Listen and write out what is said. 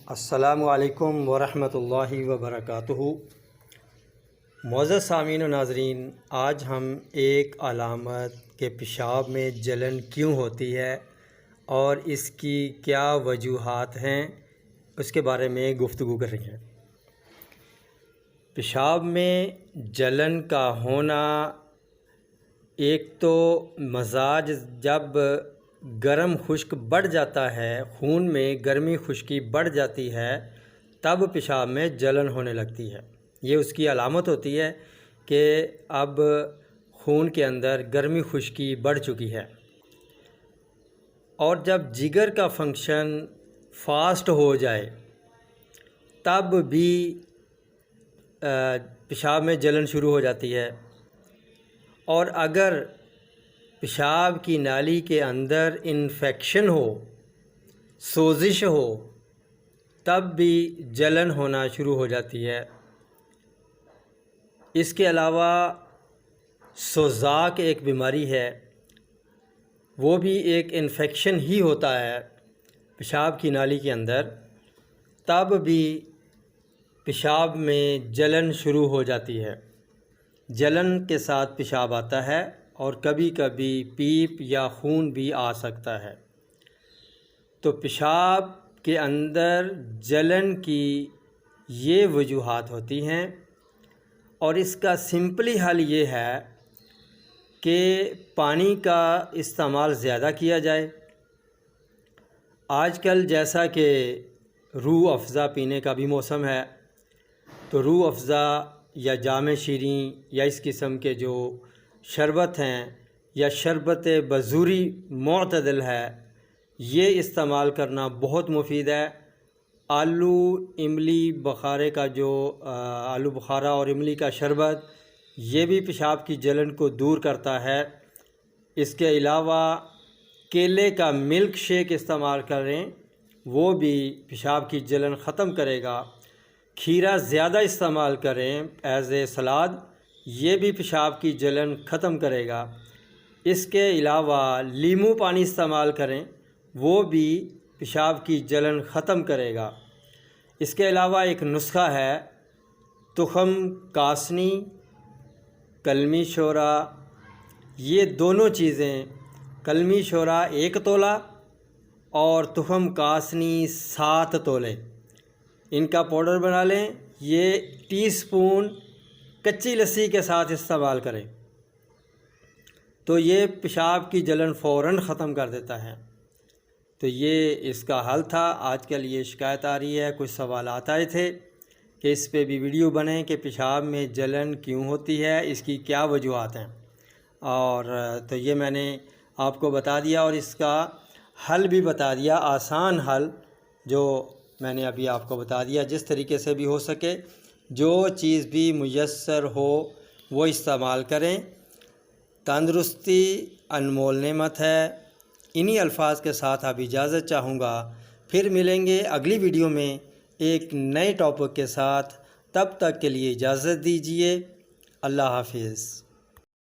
السلام علیکم ورحمۃ اللہ وبرکاتہ۔ معزز سامعین و ناظرین، آج ہم ایک علامت کہ پیشاب میں جلن کیوں ہوتی ہے اور اس کی کیا وجوہات ہیں اس کے بارے میں گفتگو کر رہے ہیں۔ پیشاب میں جلن کا ہونا ایک تو مزاج جب گرم خشک بڑھ جاتا ہے، خون میں گرمی خشکی بڑھ جاتی ہے، تب پیشاب میں جلن ہونے لگتی ہے۔ یہ اس کی علامت ہوتی ہے کہ اب خون کے اندر گرمی خشکی بڑھ چکی ہے۔ اور جب جگر کا فنکشن فاسٹ ہو جائے تب بھی پیشاب میں جلن شروع ہو جاتی ہے۔ اور اگر پیشاب کی نالی کے اندر انفیکشن ہو، سوزش ہو، تب بھی جلن ہونا شروع ہو جاتی ہے۔ اس کے علاوہ سوزاک ایک بیماری ہے، وہ بھی ایک انفیکشن ہی ہوتا ہے پیشاب کی نالی کے اندر، تب بھی پیشاب میں جلن شروع ہو جاتی ہے۔ جلن کے ساتھ پیشاب آتا ہے اور کبھی کبھی پیپ یا خون بھی آ سکتا ہے۔ تو پیشاب کے اندر جلن کی یہ وجوہات ہوتی ہیں، اور اس کا سمپلی حل یہ ہے کہ پانی کا استعمال زیادہ کیا جائے۔ آج کل جیسا کہ روح افزا پینے کا بھی موسم ہے، تو روح افزا یا جام شیریں یا اس قسم کے جو شربت ہیں یا شربت بزوری معتدل ہے، یہ استعمال کرنا بہت مفید ہے۔ آلو املی بخارے کا جو آلو بخارا اور املی کا شربت، یہ بھی پیشاب کی جلن کو دور کرتا ہے۔ اس کے علاوہ کیلے کا ملک شیک استعمال کریں، وہ بھی پیشاب کی جلن ختم کرے گا۔ کھیرا زیادہ استعمال کریں ایز اے سلاد، یہ بھی پیشاب کی جلن ختم کرے گا۔ اس کے علاوہ لیمو پانی استعمال کریں، وہ بھی پیشاب کی جلن ختم کرے گا۔ اس کے علاوہ ایک نسخہ ہے، تخم کاسنی، کلمی شورا، یہ دونوں چیزیں، کلمی شورا 1 تولہ اور تخم کاسنی 7 تولے، ان کا پاؤڈر بنا لیں۔ یہ ٹی سپون کچی لسی کے ساتھ استعمال کریں تو یہ پیشاب کی جلن فوراً ختم کر دیتا ہے۔ تو یہ اس کا حل تھا۔ آج کل یہ شکایت آ رہی ہے، کچھ سوالات آئے تھے کہ اس پہ بھی ویڈیو بنیں کہ پیشاب میں جلن کیوں ہوتی ہے، اس کی کیا وجوہات ہیں، اور تو یہ میں نے آپ کو بتا دیا اور اس کا حل بھی بتا دیا، آسان حل جو میں نے ابھی آپ کو بتا دیا۔ جس طریقے سے بھی ہو سکے، جو چیز بھی میسر ہو وہ استعمال کریں۔ تندرستی انمول نعمت ہے۔ انہی الفاظ کے ساتھ اب اجازت چاہوں گا، پھر ملیں گے اگلی ویڈیو میں ایک نئے ٹاپک کے ساتھ۔ تب تک کے لیے اجازت دیجیے۔ اللہ حافظ۔